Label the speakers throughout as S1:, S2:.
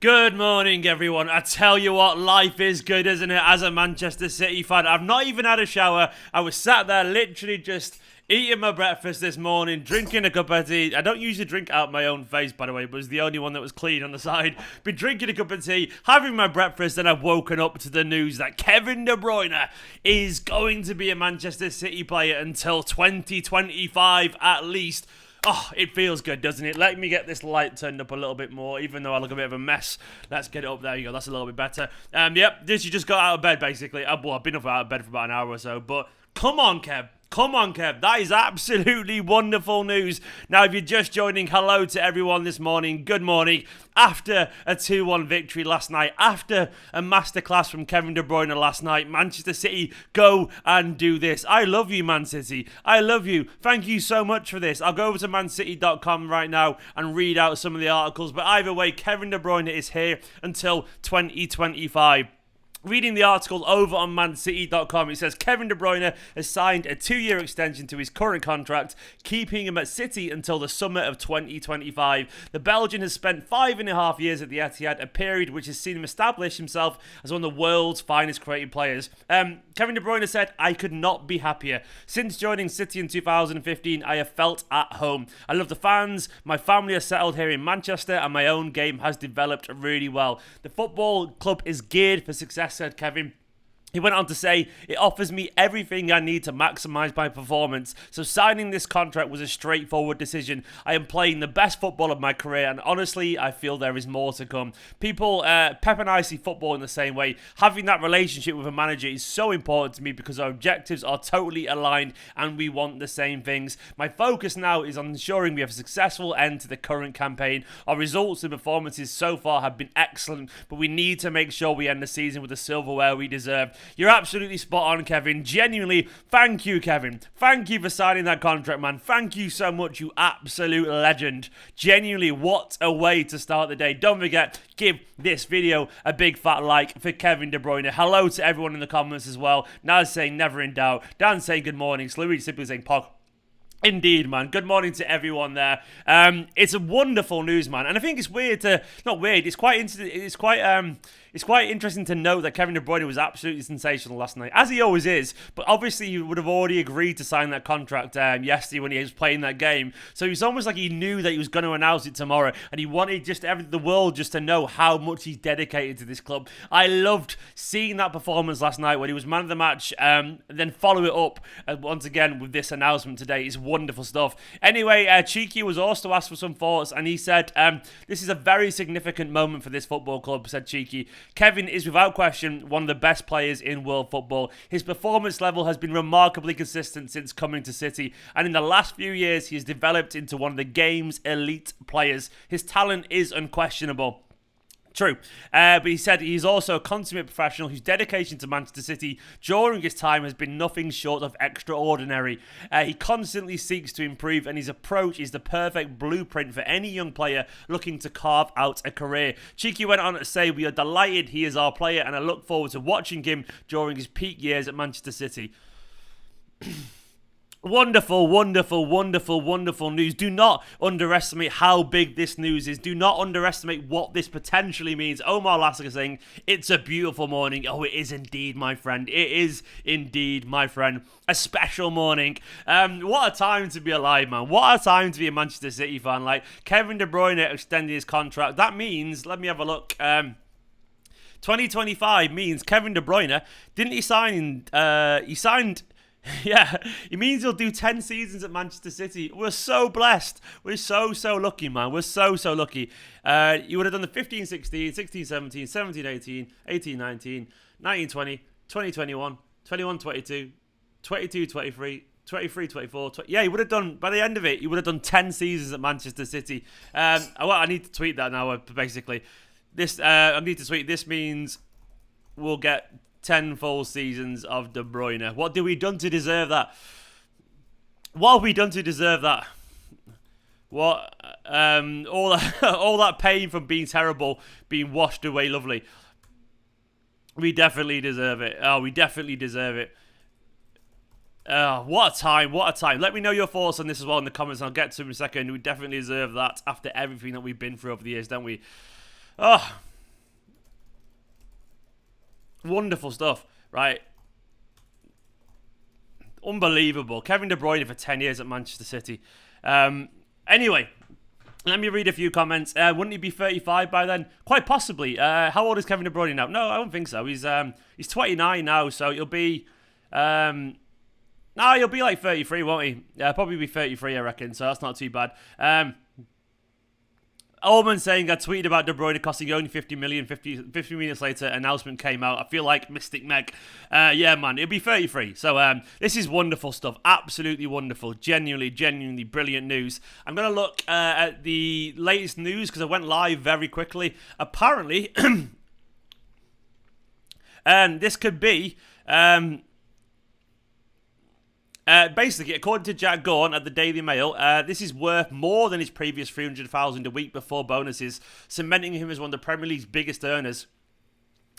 S1: Good morning, everyone. I tell you what, life is good, isn't it? As a Manchester City fan, I've not even had a shower. I was sat there literally just eating my breakfast this morning, drinking a cup of tea. I don't usually drink out my own face, by the way, but it was the only one that was clean on the side. Been drinking a cup of tea, having my breakfast, and I've woken up to the news that Kevin De Bruyne is going to be a Manchester City player until 2025 at least. Oh, it feels good, doesn't it? Let me get this light turned up a little bit more, even though I look a bit of a mess. Let's get it up. There you go. That's a little bit better. Yep, this you just got out of bed, basically. Well, I've been up out of bed for about an hour or so, but come on, Kev. Come on, Kev. That is absolutely wonderful news. Now, if you're just joining, hello to everyone this morning. Good morning. After a 2-1 victory last night, after a masterclass from Kevin De Bruyne last night, Manchester City, go and do this. I love you, Man City. I love you. Thank you so much for this. I'll go over to mancity.com right now and read out some of the articles. But either way, Kevin De Bruyne is here until 2025. Reading the article over on mancity.com, it says Kevin De Bruyne has signed a 2-year extension to his current contract, keeping him at City until the summer of 2025. The Belgian has spent 5.5 years at the Etihad, a period which has seen him establish himself as one of the world's finest creative players. Kevin De Bruyne said, "I could not be happier. Since joining City in 2015, I have felt at home. I love the fans, my family are settled here in Manchester, and my own game has developed really well. The football club is geared for success," said Kevin. He went on to say, "It offers me everything I need to maximise my performance, so signing this contract was a straightforward decision. I am playing the best football of my career, and honestly, I feel there is more to come." Pep and I see football in the same way. Having that relationship with a manager is so important to me because our objectives are totally aligned and we want the same things. My focus now is on ensuring we have a successful end to the current campaign. Our results and performances so far have been excellent, but we need to make sure we end the season with the silverware we deserve. You're absolutely spot on, Kevin. Genuinely, thank you, Kevin. Thank you for signing that contract, man. Thank you so much, you absolute legend. Genuinely, what a way to start the day. Don't forget, give this video a big fat like for Kevin De Bruyne. Hello to everyone in the comments as well. Naz saying never in doubt. Dan saying good morning. Sluey simply saying pog. Indeed, man. Good morning to everyone there. It's a wonderful news, man, and I think it's weird to not weird. It's quite interesting to note that Kevin De Bruyne was absolutely sensational last night, as he always is. But obviously, he would have already agreed to sign that contract yesterday when he was playing that game. So it's almost like he knew that he was going to announce it tomorrow, and he wanted the world just to know how much he's dedicated to this club. I loved seeing that performance last night when he was man of the match, and then follow it up once again with this announcement today. It's wonderful stuff. Anyway, Cheeky was also asked for some thoughts, and he said, "This is a very significant moment for this football club," said Cheeky. "Kevin is without question one of the best players in world football. His performance level has been remarkably consistent since coming to City, and in the last few years he has developed into one of the game's elite players. His talent is unquestionable." True. But he said he's also a consummate professional whose dedication to Manchester City during his time has been nothing short of extraordinary. He constantly seeks to improve, and his approach is the perfect blueprint for any young player looking to carve out a career. Cheeky went on to say, "We are delighted he is our player, and I look forward to watching him during his peak years at Manchester City." Wonderful, wonderful, wonderful, wonderful news. Do not underestimate how big this news is. Do not underestimate what this potentially means. Omar Lassiter saying, "It's a beautiful morning." Oh, it is indeed, my friend. It is indeed, my friend. A special morning. What a time to be alive, man. What a time to be a Manchester City fan. Like, Kevin De Bruyne extending his contract. That means, let me have a look. 2025 means Kevin De Bruyne, didn't he sign, he signed... Yeah, it means he'll do 10 seasons at Manchester City. We're so blessed. We're so lucky, man. We're so lucky. You would have done the 15-16, 16-17, 17-18, 18-19, 19-20, 20-21, 21-22, 22-23, 23-24. Yeah, he would have done, by the end of it, he would have done 10 seasons at Manchester City. I need to tweet that now, basically. I need to tweet, this means we'll get 10 full seasons of De Bruyne. What do we done to deserve that? What have we done to deserve that? What? All that pain from being terrible, being washed away lovely. We definitely deserve it. Oh, we definitely deserve it. What a time, what a time. Let me know your thoughts on this as well in the comments. I'll get to them in a second. We definitely deserve that after everything that we've been through over the years, don't we? Oh, Wonderful stuff, right? Unbelievable. Kevin De Bruyne for 10 years at Manchester City. Anyway, let me read a few comments. Wouldn't he be 35 by then? Quite possibly. How old is Kevin De Bruyne now? No, I don't think so. He's 29 now, so he'll be... he'll be like 33, won't he? Probably be 33, I reckon, so that's not too bad. Ullman saying, I tweeted about De Bruyne costing only 50 million. 50 minutes later, announcement came out. I feel like Mystic Meg. Yeah, man, it'll be 33. So this is wonderful stuff. Absolutely wonderful. Genuinely brilliant news. I'm going to look at the latest news because I went live very quickly. Apparently, this could be... basically, according to Jack Gorn at the Daily Mail, this is worth more than his previous $300,000 a week before bonuses, cementing him as one of the Premier League's biggest earners.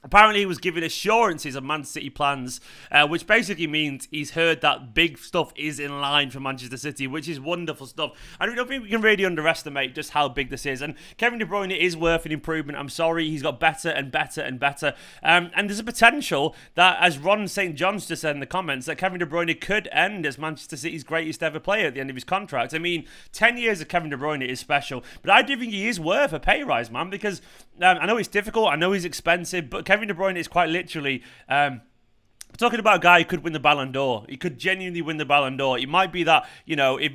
S1: Apparently, he was given assurances of Man City plans, which basically means he's heard that big stuff is in line for Manchester City, which is wonderful stuff. I don't think we can really underestimate just how big this is. And Kevin De Bruyne is worth an improvement. I'm sorry, he's got better and better and better. And there's a potential that, as Ron St. John's just said in the comments, that Kevin De Bruyne could end as Manchester City's greatest ever player at the end of his contract. I mean, 10 years of Kevin De Bruyne is special, but I do think he is worth a pay rise, man, because I know it's difficult, I know he's expensive, but Kevin De Bruyne is quite literally... we're talking about a guy who could win the Ballon d'Or. He could genuinely win the Ballon d'Or. It might be that, if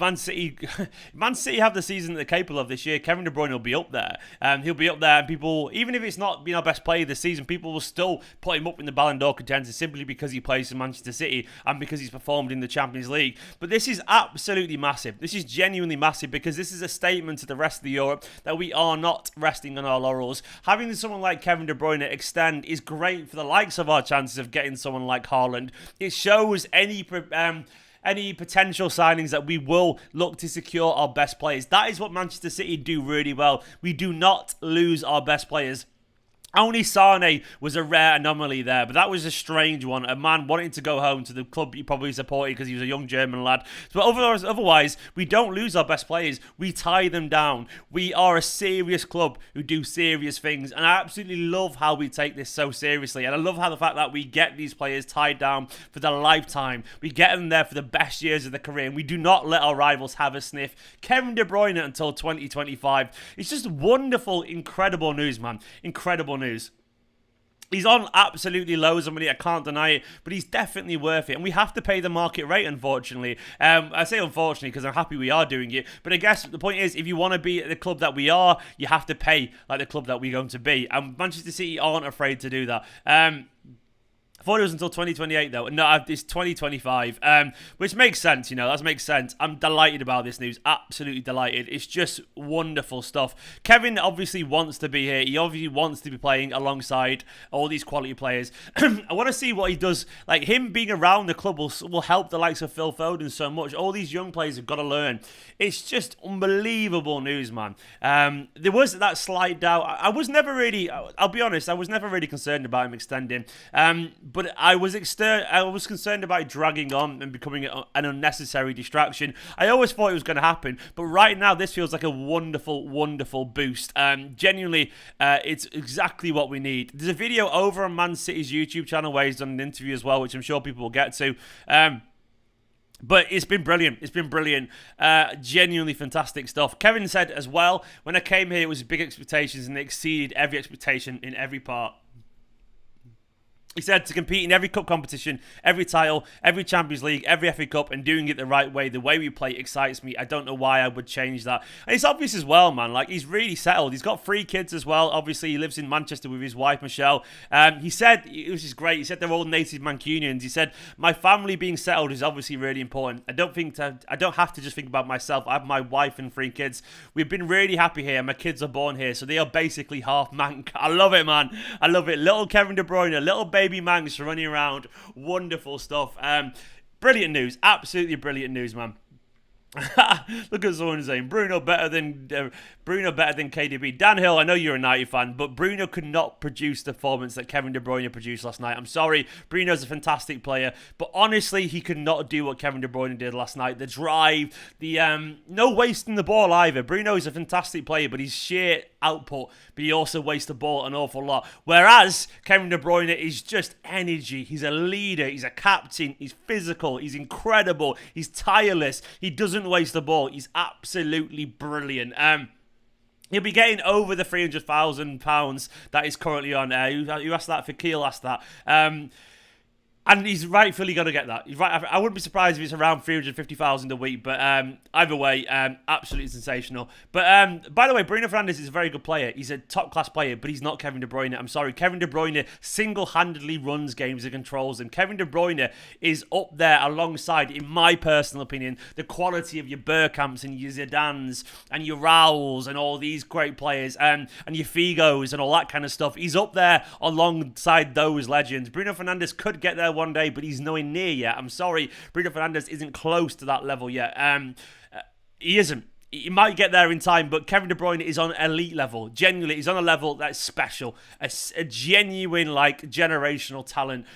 S1: Man City have the season that they're capable of this year, Kevin De Bruyne will be up there. He'll be up there, and people, even if it's not being our best player this season, people will still put him up in the Ballon d'Or contenders simply because he plays for Manchester City and because he's performed in the Champions League. But this is absolutely massive. This is genuinely massive because this is a statement to the rest of the Europe that we are not resting on our laurels. Having someone like Kevin De Bruyne extend is great for the likes of our chances of getting someone like Haaland. It shows any potential signings that we will look to secure our best players. That is what Manchester City do really well. We do not lose our best players. Only Sane was a rare anomaly there, but that was a strange one. A man wanting to go home to the club he probably supported because he was a young German lad. But otherwise, we don't lose our best players. We tie them down. We are a serious club who do serious things, and I absolutely love how we take this so seriously. And I love how the fact that we get these players tied down for their lifetime. We get them there for the best years of their career, and we do not let our rivals have a sniff. Kevin De Bruyne until 2025. It's just wonderful, incredible news, man. Incredible news. He's on absolutely loads of money, I can't deny it, but he's definitely worth it. And we have to pay the market rate, unfortunately. I say unfortunately because I'm happy we are doing it. But I guess the point is, if you want to be at the club that we are, you have to pay like the club that we're going to be. And Manchester City aren't afraid to do that. I thought it was until 2028 though. No, it's 2025, which makes sense, that makes sense. I'm delighted about this news, absolutely delighted. It's just wonderful stuff. Kevin obviously wants to be here. He obviously wants to be playing alongside all these quality players. I want to see what he does. Like, him being around the club will help the likes of Phil Foden so much. All these young players have got to learn. It's just unbelievable news, man. There was that slight doubt. I was never really, I'll be honest, I was never really concerned about him extending. But I was concerned about dragging on and becoming an unnecessary distraction. I always thought it was going to happen, but right now this feels like a wonderful, wonderful boost. Genuinely, it's exactly what we need. There's a video over on Man City's YouTube channel where he's done an interview as well, which I'm sure people will get to. But it's been brilliant. It's been brilliant. Genuinely fantastic stuff. Kevin said as well, when I came here, it was big expectations and it exceeded every expectation in every part. He said to compete in every cup competition, every title, every Champions League, every FA Cup, and doing it the right way, the way we play excites me. I don't know why I would change that. And it's obvious as well, man. Like, he's really settled. He's got 3 kids as well. Obviously, he lives in Manchester with his wife, Michelle. He said, which is great, he said they're all native Mancunians. He said, my family being settled is obviously really important. I don't have to just think about myself. I have my wife and 3 kids. We've been really happy here. My kids are born here, so they are basically half Manc. I love it, man. I love it. Little Kevin De Bruyne, little baby Mancs running around. Wonderful stuff. Brilliant news. Absolutely brilliant news, man. Look at someone saying Bruno better than KDB. Dan Hill, I know you're a United fan, but Bruno could not produce the performance that Kevin De Bruyne produced last night. I'm sorry, Bruno's a fantastic player, but honestly, he could not do what Kevin De Bruyne did last night. The drive, the no wasting the ball either. Bruno is a fantastic player, but he's sheer output, but he also wastes the ball an awful lot. Whereas Kevin De Bruyne is just energy. He's a leader. He's a captain. He's physical. He's incredible. He's tireless. He doesn't waste the ball. He's absolutely brilliant. He'll be getting over the £300,000 that he's currently on. You asked that? Fakil asked that. And he's rightfully going to get that. He's right. I wouldn't be surprised if it's around 350,000 a week. But either way, absolutely sensational. But by the way, Bruno Fernandes is a very good player. He's a top-class player, but he's not Kevin De Bruyne. I'm sorry. Kevin De Bruyne single-handedly runs games and controls them. Kevin De Bruyne is up there alongside, in my personal opinion, the quality of your Bergkamps and your Zidans and your Rauls and all these great players and your Figos and all that kind of stuff. He's up there alongside those legends. Bruno Fernandes could get there one day, but he's nowhere near yet. I'm sorry, Bruno Fernandes isn't close to that level yet. He isn't. He might get there in time, but Kevin De Bruyne is on elite level. Genuinely, he's on a level that's special. A genuine, generational talent.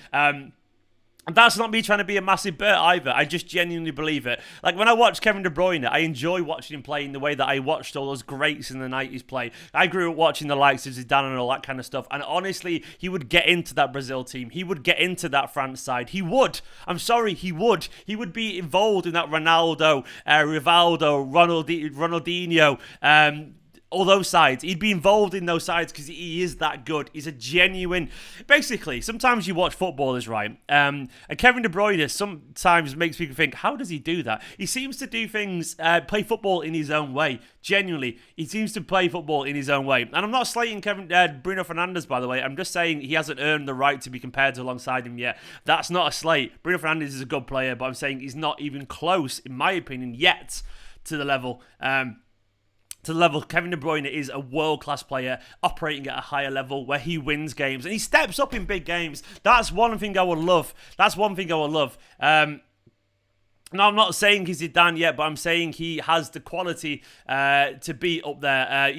S1: And that's not me trying to be a massive Bert either. I just genuinely believe it. Like, when I watch Kevin De Bruyne, I enjoy watching him play in the way that I watched all those greats in the 90s play. I grew up watching the likes of Zidane and all that kind of stuff. And honestly, he would get into that Brazil team. He would get into that France side. He would. I'm sorry, he would. He would be involved in that Ronaldo, Rivaldo, Ronaldinho, all those sides. He'd be involved in those sides because he is that good. He's a genuine... Basically, sometimes you watch footballers, right? And Kevin De Bruyne sometimes makes people think, how does he do that? He seems to do things, play football in his own way. Genuinely, he seems to play football in his own way. And I'm not slating Bruno Fernandes, by the way. I'm just saying he hasn't earned the right to be compared to alongside him yet. That's not a slate. Bruno Fernandes is a good player, but I'm saying he's not even close, in my opinion, yet to the level... Kevin De Bruyne is a world-class player operating at a higher level where he wins games and he steps up in big games. That's one thing I would love. Now, I'm not saying he's Zidane yet, but I'm saying he has the quality to be up there. I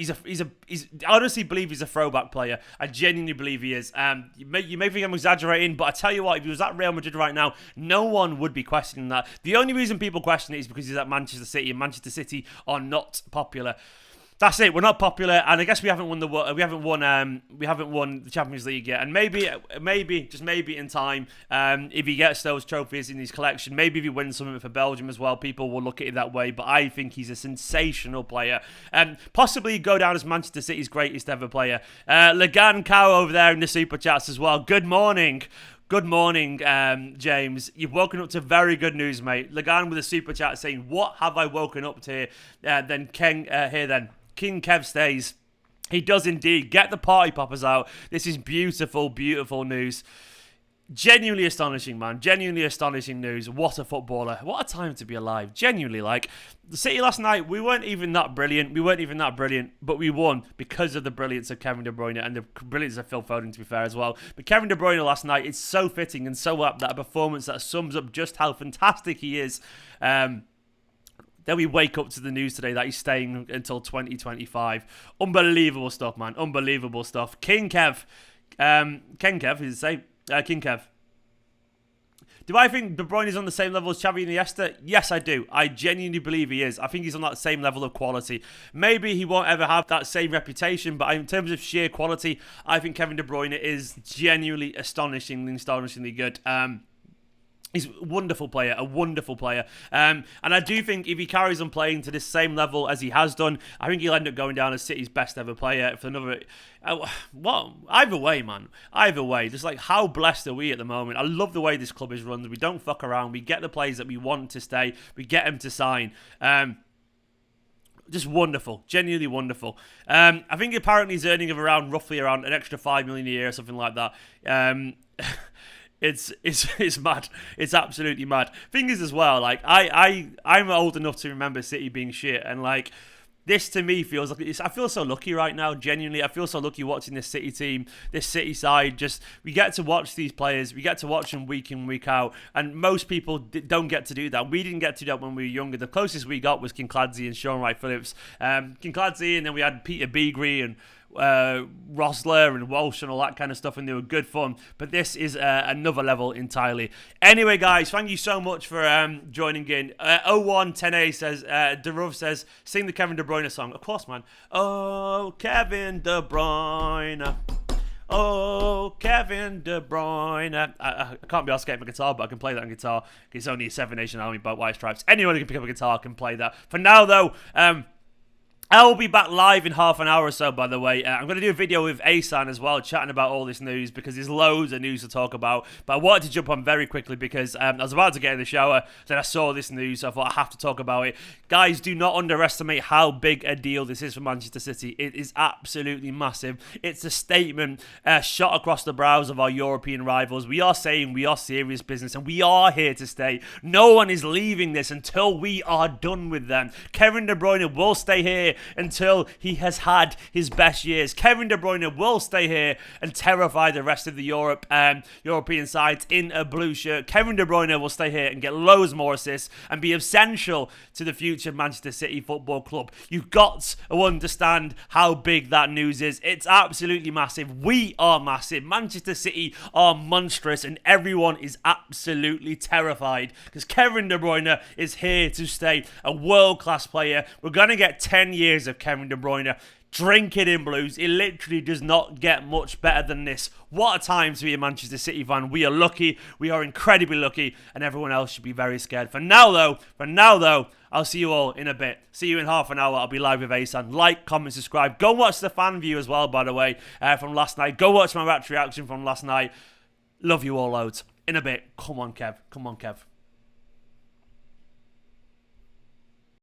S1: honestly believe he's a throwback player. I genuinely believe he is. You may think I'm exaggerating, but I tell you what, if he was at Real Madrid right now, no one would be questioning that. The only reason people question it is because he's at Manchester City, and Manchester City are not popular. That's it. We're not popular, and I guess we haven't won the Champions League yet. And maybe in time, if he gets those trophies in his collection, maybe if he wins something for Belgium as well, people will look at it that way. But I think he's a sensational player, and possibly go down as Manchester City's greatest ever player. Lagan Cow over there in the super chats as well. Good morning. Good morning, James. You've woken up to very good news, mate. Lagan with a super chat saying, "What have I woken up to?" King Kev stays. He does indeed. Get the party poppers out. This is beautiful, beautiful news. Genuinely astonishing, man. Genuinely astonishing news. What a footballer. What a time to be alive. Genuinely, the City last night, we weren't even that brilliant. But we won because of the brilliance of Kevin De Bruyne and the brilliance of Phil Foden, to be fair, as well. But Kevin De Bruyne last night, it's so fitting and so apt, that a performance that sums up just how fantastic he is. Then we wake up to the news today that he's staying until 2025. Unbelievable stuff, man. Unbelievable stuff. King Kev. King Kev. Do I think De Bruyne is on the same level as Xavi and Iniesta? Yes, I do. I genuinely believe he is. I think he's on that same level of quality. Maybe he won't ever have that same reputation, but in terms of sheer quality, I think Kevin De Bruyne is genuinely astonishingly good. He's a wonderful player. And I do think if he carries on playing to this same level as he has done, I think he'll end up going down as City's best ever player for another... either way, man. Either way. Just how blessed are we at the moment? I love the way this club is run. We don't fuck around. We get the players that we want to stay. We get them to sign. Just wonderful. Genuinely wonderful. I think apparently he's earning roughly around an extra $5 million a year or something like that. It's mad. It's absolutely mad. Thing is as well, I'm old enough to remember City being shit, and this to me feels like I feel so lucky right now. Genuinely, I feel so lucky watching this City team, this City side. Just we get to watch these players, we get to watch them week in, week out, and most people don't get to do that. We didn't get to do that when we were younger. The closest we got was Kincladze and Sean Wright-Phillips. Kincladze, and then we had Peter Beagrie and Rosler and Walsh and all that kind of stuff, and they were good fun. But this is another level entirely. Anyway, guys, thank you so much for joining in. 0110A says, Deruv says, sing the Kevin De Bruyne song. Of course, man. Oh, Kevin De Bruyne. Oh, Kevin De Bruyne. I can't be asked to get my guitar, but I can play that on guitar. It's only a Seven Nation Army by White Stripes. Anyone who can pick up a guitar can play that. For now, though, I will be back live in half an hour or so, by the way. I'm going to do a video with Asan as well, chatting about all this news, because there's loads of news to talk about. But I wanted to jump on very quickly because I was about to get in the shower, then I saw this news, so I thought I have to talk about it. Guys, do not underestimate how big a deal this is for Manchester City. It is absolutely massive. It's a statement shot across the brows of our European rivals. We are saying we are serious business, and we are here to stay. No one is leaving this until we are done with them. Kevin De Bruyne will stay here until he has had his best years. Kevin De Bruyne will stay here and terrify the rest of the European sides in a blue shirt. Kevin De Bruyne will stay here and get loads more assists and be essential to the future of Manchester City Football Club. You've got to understand how big that news is. It's absolutely massive. We are massive. Manchester City are monstrous, and everyone is absolutely terrified because Kevin De Bruyne is here to stay. A world-class player. We're going to get 10 years of Kevin De Bruyne. Drink it in, Blues. It literally does not get much better than this. What a time to be a Manchester City fan. We are lucky. We are incredibly lucky, and everyone else should be very scared. For now, though, I'll see you all in a bit. See you in half an hour. I'll be live with Asan. Like, comment, subscribe. Go watch the fan view as well, by the way, from last night. Go watch my match reaction from last night. Love you all loads. In a bit. Come on, Kev. Come on, Kev.